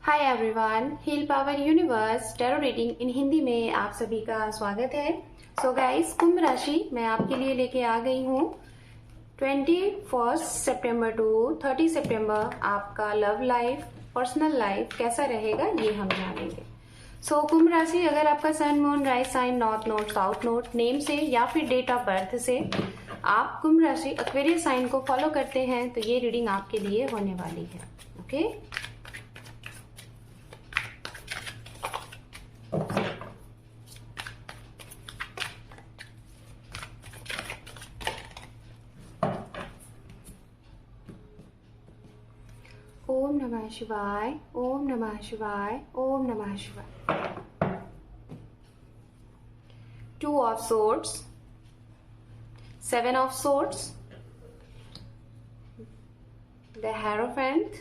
Hi everyone, heal power universe tarot reading in Hindi में आप सभी का स्वागत है। सो गाइस, कुंभ राशि मैं आपके लिए लेके आ गई हूँ 21 सितंबर टू 30 सितंबर आपका लव लाइफ, पर्सनल लाइफ कैसा रहेगा ये हम जानेंगे। सो कुंभ राशि, अगर आपका sun moon rise sign north node south node name से या फिर डेट ऑफ बर्थ से आप कुंभ राशि एक्वेरियस साइन को फॉलो करते हैं तो ये रीडिंग आपके लिए होने वाली है। ओके, ओम नमः शिवाय, ओम नमः शिवाय, ओम नमः शिवाय। Two of swords, seven of swords, the hierophant,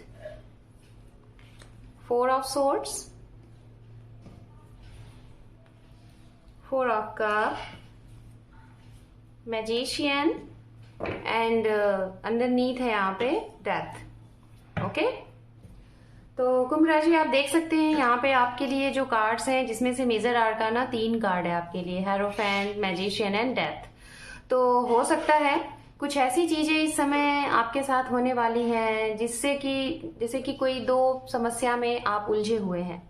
four of swords, four of cup, magician and underneath है यहाँ पे डेथ। ओके, तो कुंभ राशि आप देख सकते हैं यहाँ पे आपके लिए जो कार्ड्स हैं जिसमें से मेजर आर्काना 3 कार्ड है आपके लिए, हेरोफेंट, मैजिशियन एंड डेथ। तो हो सकता है कुछ ऐसी चीजें इस समय आपके साथ होने वाली हैं जिससे कि जैसे कि कोई 2 समस्या में आप उलझे हुए हैं।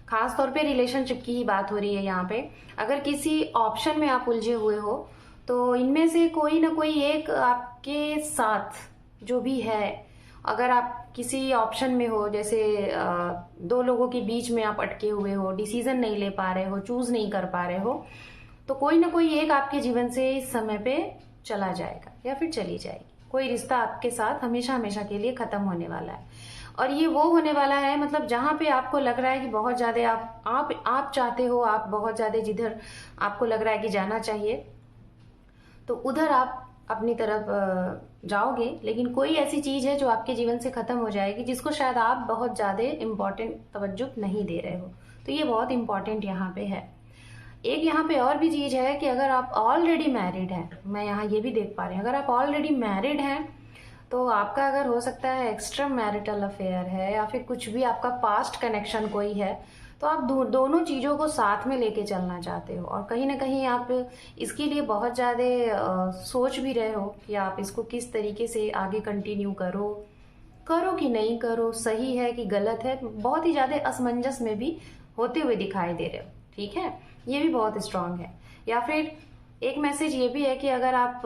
खास तौर पे रिलेशनशिप की ही बात हो रही है यहाँ पे। अगर किसी ऑप्शन में आप उलझे हुए हो तो इनमें से कोई ना कोई एक आपके साथ जो भी है, अगर आप किसी ऑप्शन में हो, जैसे 2 लोगों के बीच में आप अटके हुए हो, डिसीजन नहीं ले पा रहे हो, चूज नहीं कर पा रहे हो, तो कोई ना कोई एक आपके जीवन से इस समय पे चला जाएगा या फिर चली जाएगी। कोई रिश्ता आपके साथ हमेशा हमेशा के लिए खत्म होने वाला है। और ये वो होने वाला है, मतलब जहां पे आपको लग रहा है कि बहुत ज्यादा आप चाहते हो, आप बहुत ज्यादा जिधर आपको लग रहा है कि जाना चाहिए तो उधर आप अपनी तरफ जाओगे, लेकिन कोई ऐसी चीज है जो आपके जीवन से खत्म हो जाएगी जिसको शायद आप बहुत ज्यादा इम्पोर्टेंट तवज्जो नहीं दे रहे हो। तो ये बहुत इंपॉर्टेंट यहाँ पे है। एक यहाँ पे और भी चीज है कि अगर आप ऑलरेडी मैरिड हैं, मैं यहाँ ये भी देख पा रही हूँ, अगर आप ऑलरेडी मैरिड हैं तो आपका अगर हो सकता है एक्स्ट्रा मैरिटल अफेयर है या फिर कुछ भी आपका पास्ट कनेक्शन कोई है, तो आप दोनों चीजों को साथ में लेके चलना चाहते हो और कहीं ना कहीं आप इसके लिए बहुत ज्यादा सोच भी रहे हो कि आप इसको किस तरीके से आगे कंटिन्यू करो कि नहीं करो, सही है कि गलत है। बहुत ही ज्यादा असमंजस में भी होते हुए दिखाई दे रहे हो। ठीक है, ये भी बहुत स्ट्रांग है। या फिर एक मैसेज ये भी है कि अगर आप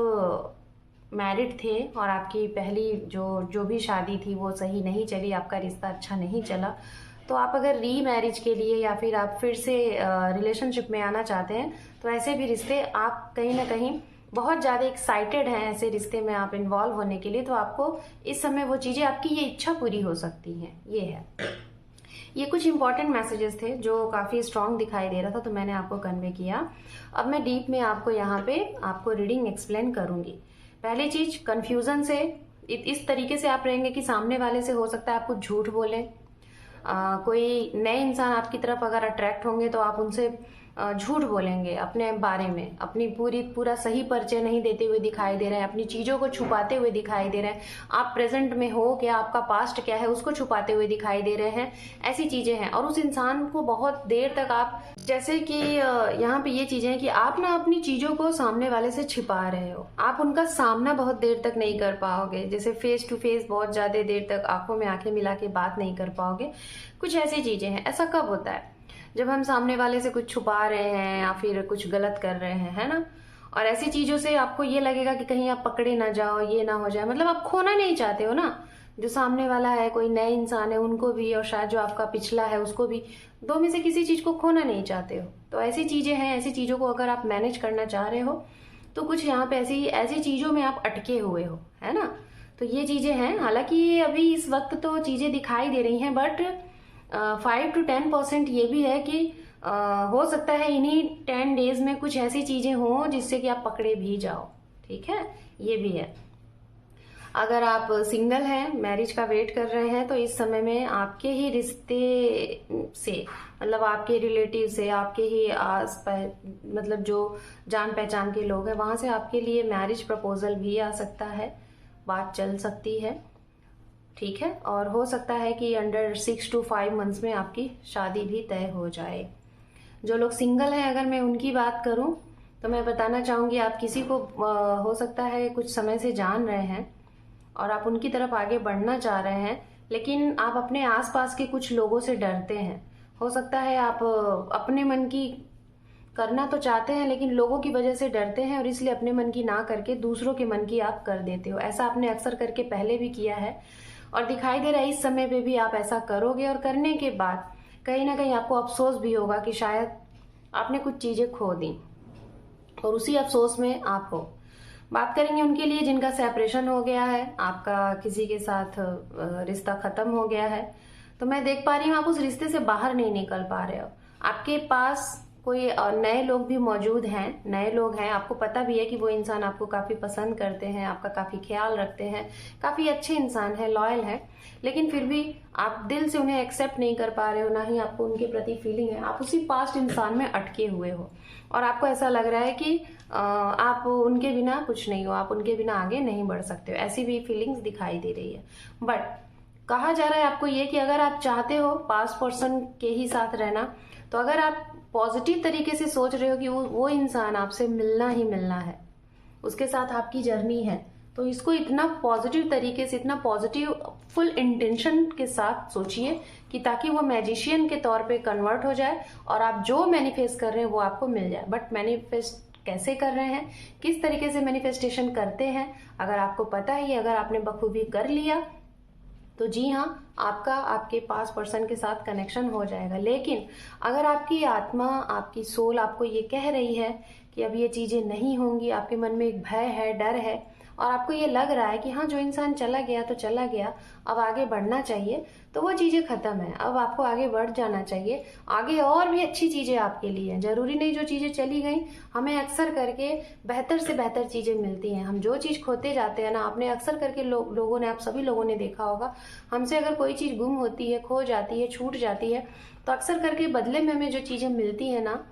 मैरिड थे और आपकी पहली जो भी शादी थी वो सही नहीं चली, आपका रिश्ता अच्छा नहीं चला, तो आप अगर री मैरिज के लिए या फिर आप फिर से रिलेशनशिप में आना चाहते हैं तो ऐसे भी रिश्ते आप कहीं ना कहीं बहुत ज़्यादा एक्साइटेड हैं ऐसे रिश्ते में आप इन्वॉल्व होने के लिए, तो आपको इस समय वो चीज़ें, आपकी ये इच्छा पूरी हो सकती हैं। ये है, ये कुछ इंपॉर्टेंट मैसेजेस थे जो काफ़ी स्ट्रांग दिखाई दे रहा था तो मैंने आपको कन्वे किया। अब मैं डीप में आपको यहाँ पे आपको रीडिंग एक्सप्लेन करूंगी। पहली चीज, कंफ्यूजन से इस तरीके से आप रहेंगे कि सामने वाले से हो सकता है आप कुछ झूठ बोले। कोई नए इंसान आपकी तरफ अगर अट्रैक्ट होंगे तो आप उनसे झूठ बोलेंगे अपने बारे में, अपनी पूरा सही परिचय नहीं देते हुए दिखाई दे रहे हैं, अपनी चीजों को छुपाते हुए दिखाई दे रहे हैं। आप प्रेजेंट में हो क्या, आपका पास्ट क्या है उसको छुपाते हुए दिखाई दे रहे हैं, ऐसी चीजें हैं। और उस इंसान को बहुत देर तक आप, जैसे कि यहाँ पे ये चीजें हैं कि आप ना अपनी चीजों को सामने वाले से छिपा रहे हो, आप उनका सामना बहुत देर तक नहीं कर पाओगे, जैसे फेस टू फेस बहुत ज्यादा देर तक आंखों में आंखें मिला के बात नहीं कर पाओगे। कुछ ऐसी चीजें हैं। ऐसा कब होता है? जब हम सामने वाले से कुछ छुपा रहे हैं या फिर कुछ गलत कर रहे हैं, है ना। और ऐसी चीजों से आपको ये लगेगा कि कहीं आप पकड़े ना जाओ, ये ना हो जाए, मतलब आप खोना नहीं चाहते हो ना। जो सामने वाला है कोई नए इंसान है उनको भी, और शायद जो आपका पिछला है उसको भी, 2 में से किसी चीज को खोना नहीं चाहते हो। तो ऐसी चीजें हैं, ऐसी चीजों को अगर आप मैनेज करना चाह रहे हो तो कुछ यहाँ पे ऐसी चीजों में आप अटके हुए हो, है ना। तो ये चीजें हैं। हालांकि अभी इस वक्त तो चीजें दिखाई दे रही हैं, बट 5 to 10% ये भी है कि हो सकता है इन्हीं 10 डेज में कुछ ऐसी चीजें हों जिससे कि आप पकड़े भी जाओ। ठीक है, ये भी है। अगर आप सिंगल हैं, मैरिज का वेट कर रहे हैं, तो इस समय में आपके ही रिश्ते से, मतलब आपके रिलेटिव से, आपके ही आस पास, मतलब जो जान पहचान के लोग हैं वहां से आपके लिए मैरिज प्रपोजल भी आ सकता है, बात चल सकती है। ठीक है, और हो सकता है कि अंडर 6 to 5 मंथ्स में आपकी शादी भी तय हो जाए। जो लोग सिंगल हैं, अगर मैं उनकी बात करूं तो मैं बताना चाहूंगी, आप किसी को हो सकता है कुछ समय से जान रहे हैं और आप उनकी तरफ आगे बढ़ना चाह रहे हैं, लेकिन आप अपने आसपास के कुछ लोगों से डरते हैं। हो सकता है आप अपने मन की करना तो चाहते हैं लेकिन लोगों की वजह से डरते हैं और इसलिए अपने मन की ना करके दूसरों के मन की आप कर देते हो। ऐसा आपने अक्सर करके पहले भी किया है और दिखाई दे रहा है इस समय पे भी आप ऐसा करोगे, और करने के बाद कहीं ना कहीं आपको अफसोस भी होगा कि शायद आपने कुछ चीजें खो दी और उसी अफसोस में आप हो। बात करेंगे उनके लिए जिनका सेपरेशन हो गया है, आपका किसी के साथ रिश्ता खत्म हो गया है, तो मैं देख पा रही हूँ आप उस रिश्ते से बाहर नहीं निकल पा रहे हो। आपके पास कोई नए लोग भी मौजूद हैं, नए लोग हैं, आपको पता भी है कि वो इंसान आपको काफी पसंद करते हैं, आपका काफी ख्याल रखते हैं, काफी अच्छे इंसान है, लॉयल है, लेकिन फिर भी आप दिल से उन्हें एक्सेप्ट नहीं कर पा रहे हो, ना ही आपको उनके प्रति फीलिंग है। आप उसी पास्ट इंसान में अटके हुए हो और आपको ऐसा लग रहा है कि आप उनके बिना कुछ नहीं हो, आप उनके बिना आगे नहीं बढ़ सकते हो, ऐसी भी फीलिंग्स दिखाई दे रही है। बट कहा जा रहा है आपको ये कि अगर आप चाहते हो पास्ट पर्सन के ही साथ रहना, तो अगर आप पॉजिटिव तरीके से सोच रहे हो कि वो इंसान आपसे मिलना ही मिलना है, उसके साथ आपकी जर्नी है, तो इसको इतना पॉजिटिव तरीके से, इतना पॉजिटिव फुल इंटेंशन के साथ सोचिए कि ताकि वो मैजिशियन के तौर पे कन्वर्ट हो जाए और आप जो मैनिफेस्ट कर रहे हैं वो आपको मिल जाए। बट मैनिफेस्ट कैसे कर रहे हैं, किस तरीके से मैनिफेस्टेशन करते हैं, अगर आपको पता है, अगर आपने बखूबी कर लिया तो जी हाँ, आपका आपके पास पर्सन के साथ कनेक्शन हो जाएगा। लेकिन अगर आपकी आत्मा, आपकी सोल आपको ये कह रही है कि अब ये चीजें नहीं होंगी, आपके मन में एक भय है, डर है, और आपको ये लग रहा है कि हाँ जो इंसान चला गया तो चला गया, अब आगे बढ़ना चाहिए, तो वो चीजें खत्म है, अब आपको आगे बढ़ जाना चाहिए। आगे और भी अच्छी चीजें आपके लिए हैं, जरूरी नहीं जो चीजें चली गई, हमें अक्सर करके बेहतर से बेहतर चीजें मिलती हैं। हम जो चीज खोते जाते हैं ना, आपने अक्सर करके लोगों ने, आप सभी लोगों ने देखा होगा, हमसे अगर कोई चीज गुम होती है, खो जाती है, छूट जाती है, तो अक्सर करके बदले में हमें जो चीजें मिलती है ना,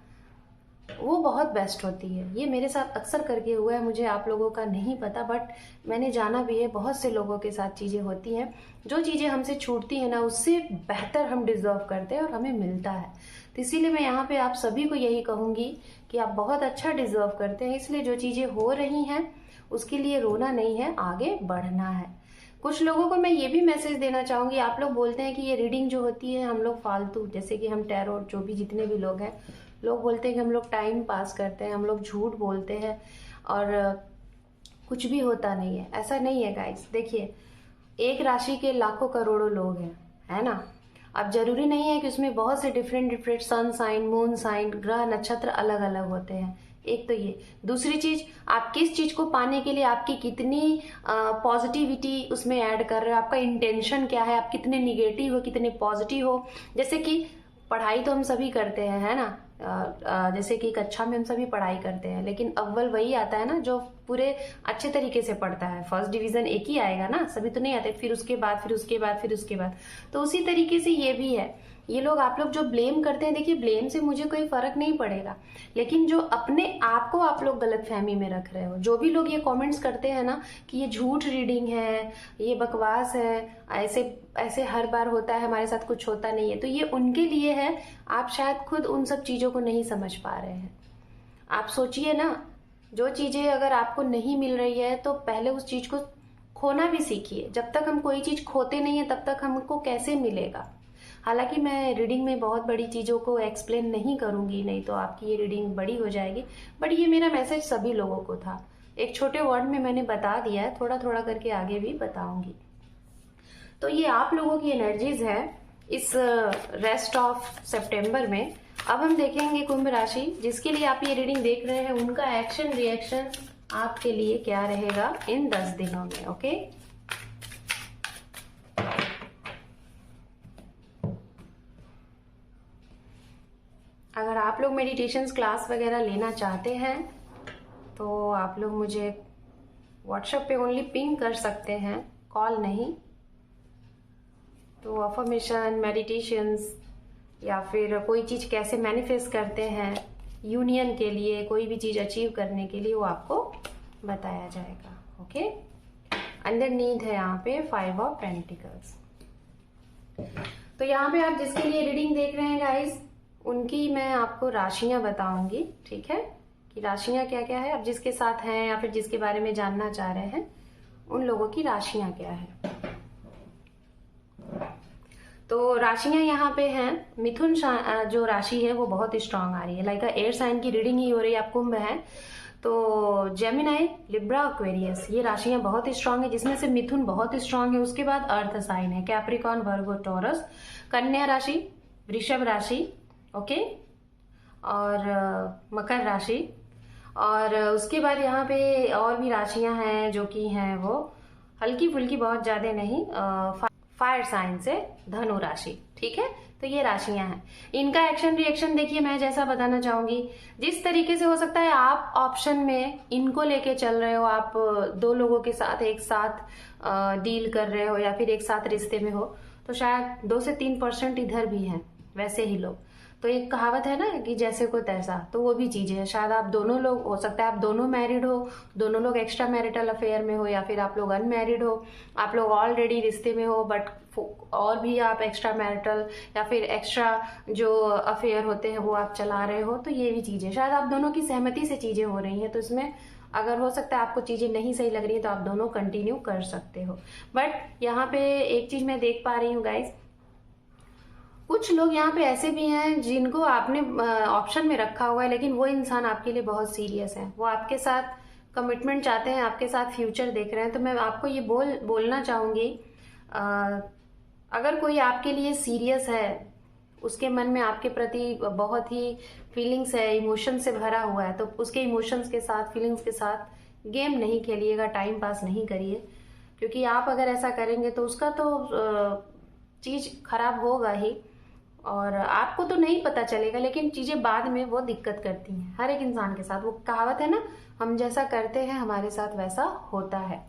वो बहुत बेस्ट होती है। ये मेरे साथ अक्सर करके हुआ है, मुझे आप लोगों का नहीं पता, बट मैंने जाना भी है, बहुत से लोगों के साथ चीजें होती हैं, जो चीजें हमसे छूटती हैं ना, उससे बेहतर हम डिजर्व करते हैं और हमें मिलता है। तो इसीलिए मैं यहाँ पे आप सभी को यही कहूंगी कि आप बहुत अच्छा डिजर्व करते हैं, इसलिए जो चीजें हो रही हैं उसके लिए रोना नहीं है, आगे बढ़ना है। कुछ लोगों को मैं ये भी मैसेज देना चाहूंगी, आप लोग बोलते हैं कि ये रीडिंग जो होती है हम लोग फालतू, जैसे कि हम टैरो, जो भी जितने भी लोग हैं, लोग बोलते हैं कि हम लोग टाइम पास करते हैं, हम लोग झूठ बोलते हैं और कुछ भी होता नहीं है। ऐसा नहीं है गाइस, देखिए एक राशि के लाखों करोड़ों लोग हैं, है ना। अब जरूरी नहीं है कि उसमें बहुत से different sun sign, moon sign, ग्रह नक्षत्र अलग अलग होते हैं। एक तो ये, दूसरी चीज, आप किस चीज को पाने के लिए आपकी कितनी पॉजिटिविटी उसमें ऐड कर रहे हो, आपका इंटेंशन क्या है, आप कितने निगेटिव हो, कितने पॉजिटिव हो। जैसे कि पढ़ाई तो हम सभी करते हैं, है ना, जैसे कि कक्षा में हम सभी पढ़ाई करते हैं, लेकिन अव्वल वही आता है ना जो पूरे अच्छे तरीके से पढ़ता है। फर्स्ट डिवीजन एक ही आएगा ना, सभी तो नहीं आते, फिर उसके बाद फिर उसके बाद फिर उसके बाद। तो उसी तरीके से ये भी है। ये लोग, आप लोग जो ब्लेम करते हैं, देखिए ब्लेम से मुझे कोई फर्क नहीं पड़ेगा, लेकिन जो अपने आप को आप लोग गलत फहमी में रख रहे हो, जो भी लोग ये कमेंट्स करते हैं ना कि ये झूठ रीडिंग है, ये बकवास है, ऐसे ऐसे हर बार होता है, हमारे साथ कुछ होता नहीं है, तो ये उनके लिए है। आप शायद खुद उन सब चीजों को नहीं समझ पा रहे हैं। आप सोचिए ना, जो चीजें अगर आपको नहीं मिल रही है तो पहले उस चीज को खोना भी सीखिए। जब तक हम कोई चीज खोते नहीं है तब तक हमको कैसे मिलेगा। हालांकि मैं रीडिंग में बहुत बड़ी चीजों को एक्सप्लेन नहीं करूंगी, नहीं तो आपकी ये रीडिंग बड़ी हो जाएगी, बट ये मेरा मैसेज सभी लोगों को था। एक छोटे वर्ड में मैंने बता दिया है, थोड़ा थोड़ा करके आगे भी बताऊंगी। तो ये आप लोगों की एनर्जीज है इस रेस्ट ऑफ सितंबर में। अब हम देखेंगे कुंभ राशि, जिसके लिए आप ये रीडिंग देख रहे हैं, उनका एक्शन रिएक्शन आपके लिए क्या रहेगा इन 10 दिनों में। ओके, अगर आप लोग मेडिटेशंस क्लास वगैरह लेना चाहते हैं तो आप लोग मुझे व्हाट्सएप पे ओनली पिंग कर सकते हैं, कॉल नहीं। तो अफर्मेशन, मेडिटेशंस या फिर कोई चीज़ कैसे मैनिफेस्ट करते हैं यूनियन के लिए, कोई भी चीज़ अचीव करने के लिए, वो आपको बताया जाएगा। ओके, अंडरनीथ है यहाँ पे 5 ऑफ पेंटिकल्स। तो यहाँ पे आप जिसके लिए रीडिंग देख रहे हैं गाइस, उनकी मैं आपको राशियां बताऊंगी, ठीक है, कि राशियां क्या क्या है। अब जिसके साथ हैं या फिर जिसके बारे में जानना चाह रहे हैं, उन लोगों की राशियां क्या है। तो राशियां यहाँ पे हैं, मिथुन जो राशि है वो बहुत स्ट्रांग आ रही है, लाइक एयर साइन की रीडिंग ही हो रही है। आप कुंभ है तो जेमिनाई, लिब्रा, एक्वेरियस, ये राशियां बहुत स्ट्रांग है, जिसमें से मिथुन बहुत स्ट्रांग है। उसके बाद अर्थ साइन है, कैप्रिकॉर्न, वर्गो, टॉरस, कन्या राशि, वृषभ राशि, ओके, और मकर राशि। और उसके बाद यहाँ पे और भी राशियां हैं जो कि हैं वो हल्की फुल्की, बहुत ज्यादा नहीं, फायर साइन से धनु राशि, ठीक है। तो ये राशियां हैं, इनका एक्शन रिएक्शन देखिए, मैं जैसा बताना चाहूंगी, जिस तरीके से हो सकता है आप ऑप्शन में इनको लेके चल रहे हो, आप 2 लोगों के साथ एक साथ डील कर रहे हो या फिर एक साथ रिश्ते में हो, तो शायद 2 से 3% इधर भी हैं वैसे ही लोग। तो एक कहावत है ना कि जैसे को तैसा, तो वो भी चीजें हैं। शायद आप दोनों लोग, हो सकता है आप दोनों मैरिड हो, दोनों लोग एक्स्ट्रा मैरिटल अफेयर में हो, या फिर आप लोग अनमैरिड हो, आप लोग ऑलरेडी रिश्ते में हो बट और भी आप एक्स्ट्रा मैरिटल या फिर एक्स्ट्रा जो अफेयर होते हैं वो आप चला रहे हो। तो ये भी चीजें, शायद आप दोनों की सहमति से चीजें हो रही हैं। तो इसमें अगर हो सकता है आपको चीजें नहीं सही लग रही है तो आप दोनों कंटिन्यू कर सकते हो। बट यहाँ पे एक चीज मैं देख पा रही हूँ गाइज, कुछ लोग यहाँ पे ऐसे भी हैं जिनको आपने ऑप्शन में रखा हुआ है, लेकिन वो इंसान आपके लिए बहुत सीरियस है, वो आपके साथ कमिटमेंट चाहते हैं, आपके साथ फ्यूचर देख रहे हैं। तो मैं आपको ये बोलना चाहूंगी, अगर कोई आपके लिए सीरियस है, उसके मन में आपके प्रति बहुत ही फीलिंग्स है, इमोशन से भरा हुआ है, तो उसके इमोशंस के साथ, फीलिंग्स के साथ गेम नहीं खेलिएगा, टाइम पास नहीं करिए, क्योंकि आप अगर ऐसा करेंगे तो उसका तो चीज खराब होगा ही, और आपको तो नहीं पता चलेगा, लेकिन चीजें बाद में वो दिक्कत करती हैं हर एक इंसान के साथ। वो कहावत है ना, हम जैसा करते हैं हमारे साथ वैसा होता है।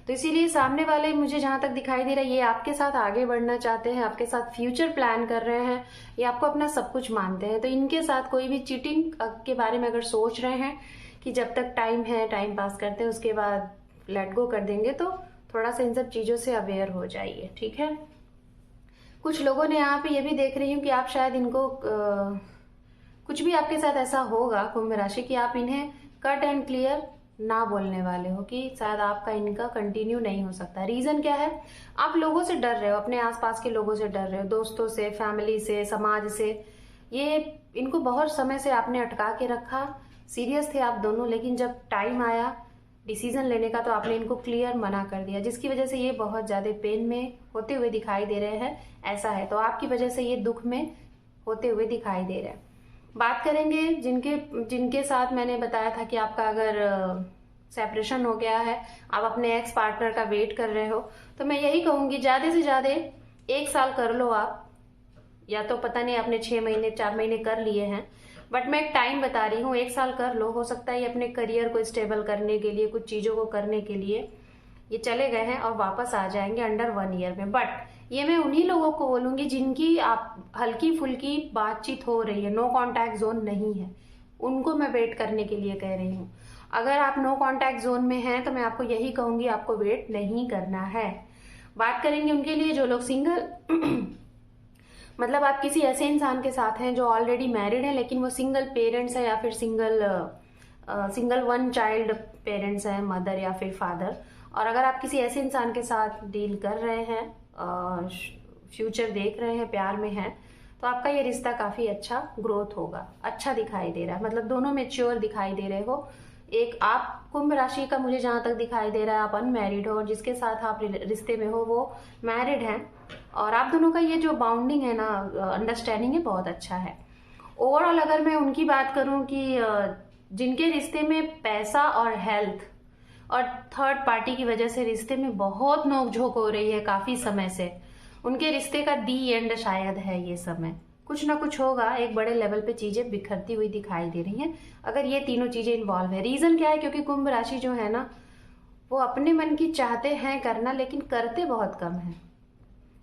तो इसीलिए सामने वाले, मुझे जहां तक दिखाई दे रहा है, ये आपके साथ आगे बढ़ना चाहते हैं, आपके साथ फ्यूचर प्लान कर रहे हैं, ये आपको अपना सब कुछ मानते हैं। तो इनके साथ कोई भी चीटिंग के बारे में अगर सोच रहे हैं कि जब तक टाइम है टाइम पास करते हैं, उसके बाद लेट गो कर देंगे, तो थोड़ा सा इन सब चीजों से अवेयर हो जाइए, ठीक है। कुछ लोगों ने यहाँ पे ये भी देख रही हूँ कि आप शायद इनको कुछ भी आपके साथ ऐसा होगा कुंभ राशि कि आप इन्हें कट एंड क्लियर ना बोलने वाले हो, कि शायद आपका इनका कंटिन्यू नहीं हो सकता। रीजन क्या है, आप लोगों से डर रहे हो, अपने आसपास के लोगों से डर रहे हो, दोस्तों से, फैमिली से, समाज से। ये इनको बहुत समय से आपने अटका के रखा, सीरियस थे आप दोनों, लेकिन जब टाइम आया डिसीजन लेने का तो आपने इनको क्लियर मना कर दिया, जिसकी वजह से ये बहुत ज्यादा पेन में होते हुए दिखाई दे रहे हैं। ऐसा है, तो आपकी वजह से ये दुख में होते हुए दिखाई दे रहे हैं। बात करेंगे जिनके साथ मैंने बताया था कि आपका अगर सेपरेशन हो गया है, आप अपने एक्स पार्टनर का वेट कर रहे हो, तो मैं यही कहूंगी ज्यादा से ज्यादा 1 साल कर लो आप, या तो पता नहीं आपने 6 महीने 4 महीने कर लिए हैं, बट मैं एक टाइम बता रही हूँ, 1 साल कर लो। हो सकता है ये अपने करियर को स्टेबल करने के लिए, कुछ चीजों को करने के लिए ये चले गए हैं और वापस आ जाएंगे अंडर 1 ईयर में। बट ये मैं उन्हीं लोगों को बोलूंगी जिनकी आप हल्की फुल्की बातचीत हो रही है, नो कॉन्टैक्ट जोन नहीं है, उनको मैं वेट करने के लिए कह रही हूँ। अगर आप नो कॉन्टैक्ट जोन में हैं तो मैं आपको यही कहूंगी, आपको वेट नहीं करना है। बात करेंगे उनके लिए जो लोग सिंगल मतलब आप किसी ऐसे इंसान के साथ हैं जो ऑलरेडी मैरिड है, लेकिन वो सिंगल पेरेंट्स है, या फिर सिंगल 1 चाइल्ड पेरेंट्स है, मदर या फिर फादर। और अगर आप किसी ऐसे इंसान के साथ डील कर रहे हैं, फ्यूचर देख रहे हैं, प्यार में हैं, तो आपका ये रिश्ता काफी अच्छा ग्रोथ होगा, अच्छा दिखाई दे रहा है, मतलब दोनों मेच्योर दिखाई दे रहे हो। एक आप कुंभ राशि का मुझे जहां तक दिखाई दे रहा है, आप अनमैरिड हो, और जिसके साथ आप रिश्ते में हो वो मैरिड हैं, और आप दोनों का ये जो बाउंडिंग है ना, अंडरस्टैंडिंग है, बहुत अच्छा है। ओवरऑल अगर मैं उनकी बात करूं कि जिनके रिश्ते में पैसा और हेल्थ और थर्ड पार्टी की वजह से रिश्ते में बहुत नोकझोंक हो रही है काफी समय से, उनके रिश्ते का दी एंड शायद है ये समय। कुछ ना कुछ होगा, एक बड़े लेवल पे चीजें बिखरती हुई दिखाई दे रही हैं अगर ये तीनों चीजें इन्वॉल्व है। रीजन क्या है, क्योंकि कुंभ राशि जो है ना, वो अपने मन की चाहते हैं करना, लेकिन करते बहुत कम है,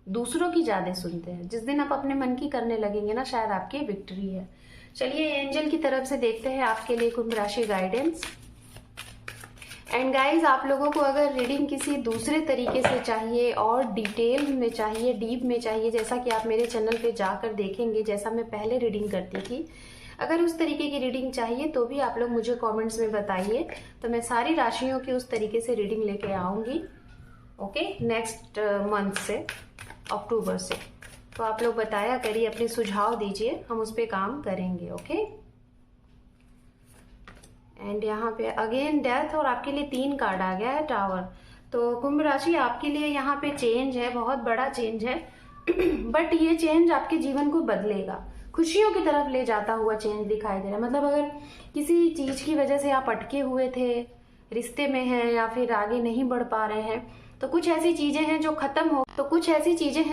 दूसरों की ज्यादा सुनते हैं। जिस दिन आप अपने मन की करने लगेंगे ना, शायद आपकी विक्ट्री है। चलिए एंजल की तरफ से देखते हैं आपके लिए कुंभ राशि गाइडेंस। एंड गाइज, आप लोगों को अगर रीडिंग किसी दूसरे तरीके से चाहिए और डिटेल में चाहिए, डीप में चाहिए, जैसा कि आप मेरे चैनल पे जाकर देखेंगे, जैसा मैं पहले रीडिंग करती थी, अगर उस तरीके की रीडिंग चाहिए तो भी आप लोग मुझे कमेंट्स में बताइए, तो मैं सारी राशियों की उस तरीके से रीडिंग लेके आऊँगी। ओके, नेक्स्ट मंथ से, अक्टूबर से। तो आप लोग बताया करिए, अपने सुझाव दीजिए, हम उस पर काम करेंगे। ओके, एंड यहाँ पे अगेन डेथ, और आपके लिए 3 कार्ड आ गया है, टावर। तो कुंभ राशि, आपके लिए यहाँ पे चेंज है, बहुत बड़ा चेंज है बट ये चेंज आपके जीवन को बदलेगा, खुशियों की तरफ ले जाता हुआ चेंज दिखाई दे रहा है। मतलब अगर किसी चीज की वजह से आप अटके हुए थे, रिश्ते में हैं या फिर आगे नहीं बढ़ पा रहे हैं, तो कुछ ऐसी चीजें हैं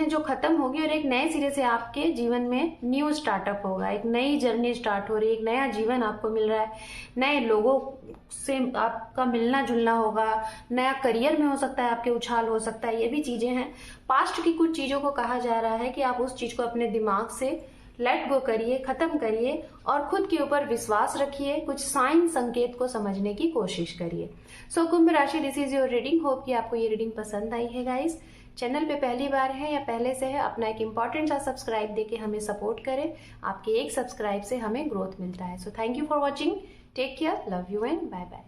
जो खत्म होगी और एक नए सिरे से आपके जीवन में न्यू स्टार्टअप होगा, एक नई जर्नी स्टार्ट हो रही है, एक नया जीवन आपको मिल रहा है, नए लोगों से आपका मिलना जुलना होगा, नया करियर में हो सकता है आपके उछाल हो सकता है। ये भी चीजें हैं। पास्ट की कुछ चीजों को कहा जा रहा है कि आप उस चीज को अपने दिमाग से लेट गो करिए, खत्म करिए और खुद के ऊपर विश्वास रखिए, कुछ साइन संकेत को समझने की कोशिश करिए। सो कुंभ राशि, this is your reading. Hope कि आपको ये रीडिंग पसंद आई है गाइस। चैनल पे पहली बार है या पहले से है, अपना एक इंपॉर्टेंट सा सब्सक्राइब देके हमें सपोर्ट करें। आपके एक सब्सक्राइब से हमें ग्रोथ मिलता है। So thank you for watching, take care, love you and bye bye.